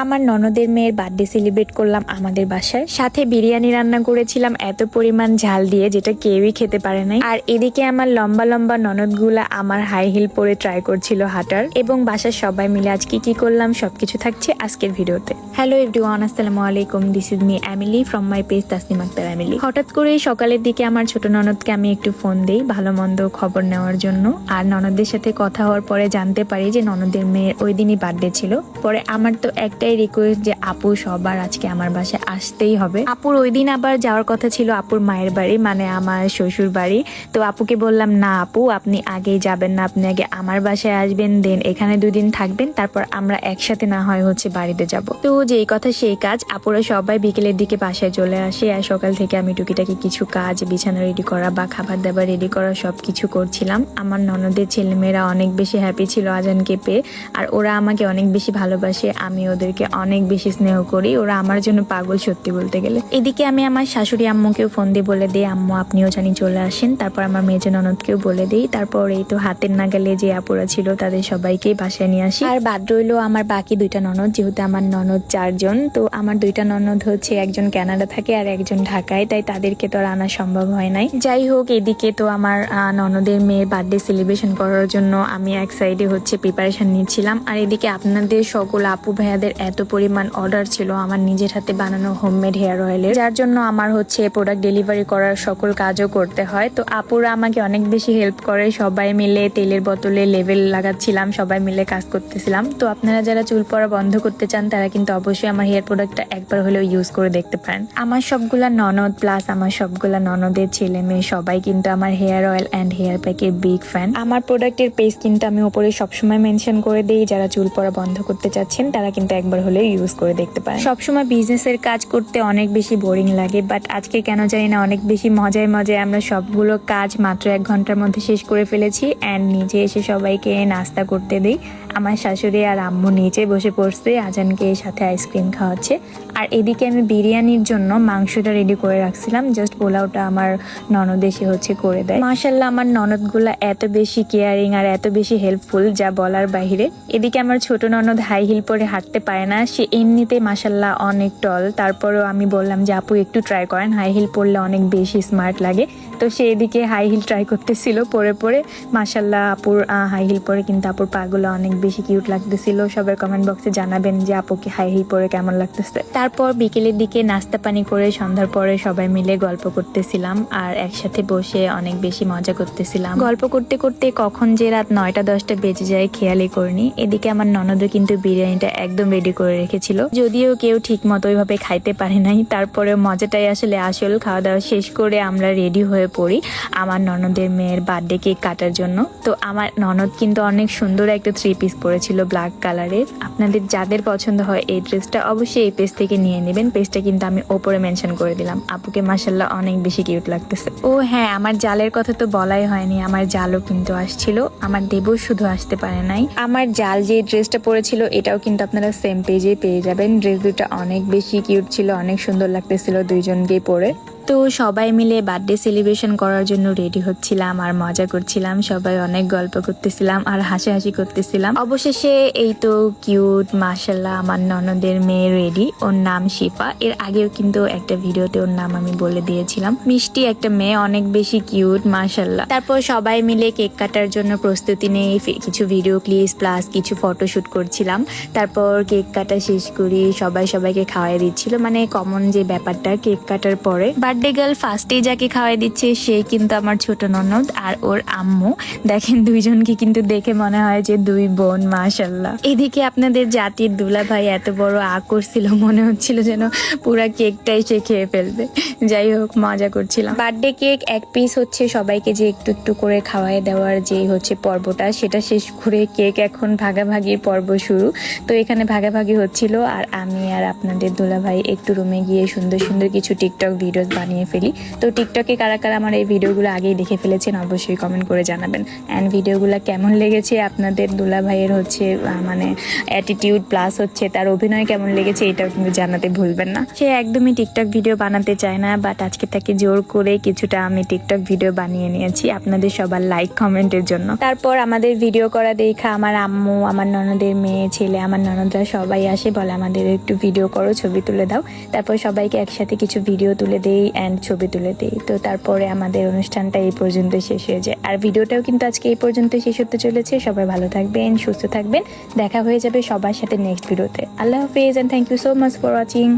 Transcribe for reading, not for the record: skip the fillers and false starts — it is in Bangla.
আমার ননদের মেয়ের বার্থডে সেলিব্রেট করলাম আমাদের বাসায়, সাথে বিরিয়ানি রান্না করেছিলাম এত পরিমাণ ঝাল দিয়ে যেটা কেউই খেতে পারে নাই। আর এদিকে আমার লম্বা লম্বা ননদগুলা আমার হাই হিল পরে ট্রাই করছিল হাঁটার, এবং বাসার সবাই মিলে আজকে কি করলাম সবকিছু থাকছে আজকের ভিডিওতে। হ্যালো এভরিওয়ান, আসসালামু আলাইকুম, this is me Emily from my page Tasnim Akter Emily. হঠাৎ করে সকালের দিকে আমার ছোট ননদকে আমি একটু ফোন দিই ভালো মন্দ খবর নেওয়ার জন্য। আর ননদের সাথে কথা হওয়ার পরে জানতে পারি যে ননদের মেয়ের ওই দিনই বার্থডে ছিল। পরে আমার তো একটাই রিকোয়েস্ট যে আপু সবার আজকে আমার বাসায় আসতেই হবে। আপুর ওই দিন আবার যাওয়ার কথা ছিল আপুর মায়ের বাড়ি, মানে আমার শ্বশুর বাড়ি। তো আপুকে বললাম না আপু, আপনি আগেই যাবেন না, আপনি আগে আমার বাসায় আসবেন, দেন এখানে 2 দিন থাকবেন, তারপর আমরা একসাথে না হয় বাড়িতে যাব। তো যেই কথা সেই কাজ, আপুরা সবাই বিকেলের দিকে বাসায় চলে আসে। আর সকাল থেকে আমি টুকিটাকি কিছু কাজ, বিছানা রেডি করা বা খাবার দাবার রেডি করা সবকিছু করছিলাম। আমার ননদের ছেলেমেয়েরা অনেক বেশি হ্যাপি ছিল আজানকে পেয়ে, আর ওরা আমাকে অনেক বেশি ভালোবাসে, আমি ওদেরকে অনেক বেশি স্নেহ করি, ওরা আমার জন্য পাগল সত্যি বলতে গেলে। এদিকে আমি আমার শাশুড়ি আম্মুকেও ফোন দিয়ে বলে দিই আম্মু আপনিও জানি চলে আসেন, তারপর আমার মেজ ননদকেও বলে দিই, তারপর এই তো হাতের নাগালে যে আপুরা ছিল তাদের সবাইকেই বাসায় নিয়ে আসি। আর বাদ রইলো আমার বাকি 2টা ননদ, যেহেতু আমার ননদ 4 জন। তো আমার 2টা ননদ একজন কানাডা থাকে আর একজন ঢাকায়, তাই তাদেরকে তো আর আনা সম্ভব হয় নাই। যাই হোক, এদিকে তো আমার ননদের মেয়ের বার্থডে সেলিব্রেশন করার জন্য আমি এক সাইডে প্রিপারেশন নিচ্ছিলাম, আর এদিকে আপনাদের সকল আপু ভাইয়াদের এত পরিমাণ অর্ডার ছিল আমার নিজের হাতে বানানো হোমমেড হেয়ার অয়েলের, যার জন্য আমার প্রোডাক্ট ডেলিভারি করার সকল কাজও করতে হয়। তো আপুরা আমাকে অনেক বেশি হেল্প করে, সবাই মিলে তেলের বোতলে লেভেল লাগাচ্ছিলাম, সবাই মিলে কাজ করতেছিলাম। তো আপনারা যারা চুল পড়া বন্ধ করতে চান তারা কিন্তু অবশ্যই আমার হেয়ার প্রোডাক্টটা একবার হলেও ইউজ করে দেখতে পারেন। আমার সবগুলা ননদ প্লাস আমার সবগুলা ননদের ছেলে মেয়ে সবাই কিন্তু আমার হেয়ার অয়েল অ্যান্ড হেয়ার প্যাকের বিগ ফ্যান। আমার প্রোডাক্টের পেজ কিন্তু আমি উপরে সবসময় মেনশন করে দিই, যারা চুল পড়া বন্ধ করতে চাচ্ছেন তারা কিন্তু একবার হলেও ইউজ করে দেখতে পারেন। সবসময় বিজনেসের কাজ করতে অনেক বেশি বোরিং লাগে, বাট আজকে কেন জানি না অনেক বেশি মজায় আমরা সবগুলো কাজ মাত্র 1 ঘন্টার মধ্যে শেষ করে ফেলেছি। অ্যান্ড নিচে এসে সবাইকে নাস্তা করতে দিই। আমার শাশুড়ি আর আম্মু নিচে বসে পড়ছে, আজানকে সাথে আইসক্রিম খাওয়াচ্ছে। আর এদিকে আমি বিরিয়ানির জন্য মাংসটা রেডি করে রাখছিলাম, জাস্ট পোলাওটা আমার ননদ এসে করে দেয়। মাশাল্লাহ আমার ননদগুলা এত বেশি কেয়ারিং আর এত বেশি হেল্পফুল যা বলার বাইরে। এদিকে আমার ছোট ননদ হাই হিল পরে হাঁটতে পারে না, সে এমনিতেই মাশাল্লাহ অনেক টল, তারপরেও আমি বললাম যে আপু একটু ট্রাই করেন, হাই হিল পরলে অনেক বেশি স্মার্ট লাগে। তো সে এদিকে হাই হিল ট্রাই করতেছিল পরে মাশাল্লাহ আপুর হাই হিল পরে কিন্তু আপুর পাগুলো অনেক বেশি কিউট লাগতেছিল। সবার কমেন্ট বক্সে জানাবেন যে আপুকে হাই হিল পরে কেমন লাগতেছে। তারপর বিকেলের দিকে নাস্তা পানি করে সন্ধ্যার পরে সবাই মিলে গল্প করতেছিলাম, আর একসাথে বসে অনেক বেশি মজা করতেছিলাম। গল্প করতে করতে কখন যে রাত 9টা 10টা বেজে যায় খেয়ালই করিনি। এদিকে আমার ননদও কিন্তু বিরিয়ানিটা একদম রেডি করে রেখেছিল, যদিও কেউ ঠিক মতো ওইভাবে খাইতে পারে নাই। তারপরে মজাটাই আসল। খাওয়া দাওয়া শেষ করে আমরা রেডি হয়ে পড়ি আমার ননদের মেয়ের বার্থডে কেক কাটার জন্য। তো আমার ননদ কিন্তু অনেক সুন্দর একটা 3 পিস পরেছিল ব্ল্যাক কালারের। আপনাদের যাদের পছন্দ হয় এই ড্রেসটা অবশ্যই এই পেজ থেকে নিয়ে নেবেন, পেজটা কিন্তু আমি ওপরে মেনশন করে দিলাম। আপুকে মাশাল্লাহ অনেক বেশি কিউট লাগতেছে। ও হ্যাঁ, আমার জালের কথা তো বলাই হয়নি, আমার জালও কিন্তু আসছিল, আমার দেবর শুধু আসতে পারে নাই। আমার জাল যে ড্রেসটা পরেছিল এটাও কিন্তু আপনারা সেম পেজে পেয়ে যাবেন। ড্রেস দুটো অনেক বেশি কিউট ছিল, অনেক সুন্দর লাগতেছিল দুইজনকেই পরে। তো সবাই মিলে বার্থডে সেলিব্রেশন করার জন্য রেডি হচ্ছিলাম আর মজা করছিলাম, সবাই অনেক গল্প করতেছিলাম আর হাসাহাসি করতেছিলাম। অবশেষে এই তো কিউট মাশাল্লাহ আমার ননদের মেয়ে রেডি, ওর নাম শিফা। এর আগেও কিন্তু একটা ভিডিওতে ওর নাম আমি বলে দিয়েছিলাম। মিষ্টি একটা মেয়ে, অনেক বেশি কিউট মাশাল্লাহ। তারপর সবাই মিলে কেক কাটার জন্য প্রস্তুতি নিয়ে কিছু ভিডিও ক্লিপস প্লাস কিছু ফটোশুট করছিলাম। তারপর কেক কাটা শেষ করি, সবাইকে খাওয়াই দিচ্ছিল, মানে কমন যে ব্যাপারটা কেক কাটার পরে বার্থডে গার্ল ফার্স্টে যাকে খাওয়াই দিচ্ছে সেই কিন্তু আমার ছোট ননদ আর ওর আম্মু। দেখেন দুইজনকে কিন্তু দেখে মনে হয় যে 2 বোন মাশাল্লাহ। এদিকে আপনাদের জাতির দুলা ভাই এত বড় আগ করছিল, মনে হচ্ছিল যেন পুরা কেকটাই সে খেয়ে ফেলবে। যাই হোক মজা করছিলাম। বার্থডে কেক 1 পিস সবাইকে যে একটু করে খাওয়াই দেওয়ার যে পর্বটা সেটা শেষ করে কেক এখন ভাগাভাগির পর্ব শুরু। তো এখানে ভাগাভাগি হচ্ছিল, আর আমি আর আপনাদের দুলা ভাই একটু রুমে গিয়ে সুন্দর কিছু টিকটক ভিডিওস বানিয়ে ফেলি। তো টিকটকে কারা কারা আমার এই ভিডিওগুলো আগেই দেখে ফেলেছেন অবশ্যই কমেন্ট করে জানাবেন। অ্যান্ড ভিডিওগুলো কেমন লেগেছে আপনাদের, দুলা ভাইয়ের হচ্ছে মানে অ্যাটিটিউড প্লাস হচ্ছে তার অভিনয় কেমন লেগেছে এটাও কিন্তু জানাতে ভুলবেন না। সে একদমই টিকটক ভিডিও বানাতে চায় না, বাট আজকে তাকে জোর করে কিছুটা আমি টিকটক ভিডিও বানিয়ে নিয়েছি আপনাদের সবার লাইক কমেন্টের জন্য। তারপর আমাদের ভিডিও করা দেখা আমার আম্মু, আমার ননদের মেয়ে ছেলে, আমার ননদরা সবাই আসে, বলে আমাদের একটু ভিডিও করো, ছবি তুলে দাও। তারপর সবাইকে একসাথে কিছু ভিডিও তুলে দেই অ্যান্ড ছবি তুলে দেই। তো তারপরে আমাদের অনুষ্ঠানটা এই পর্যন্ত শেষ হয়ে যায়। আর ভিডিওটাও কিন্তু আজকে এই পর্যন্ত শেষ হতে চলেছে। সবাই ভালো থাকবেন, সুস্থ থাকবেন, দেখা হয়ে যাবে সবার সাথে নেক্সট ভিডিওতে। আল্লাহ হাফিজ, and thank you so much for watching.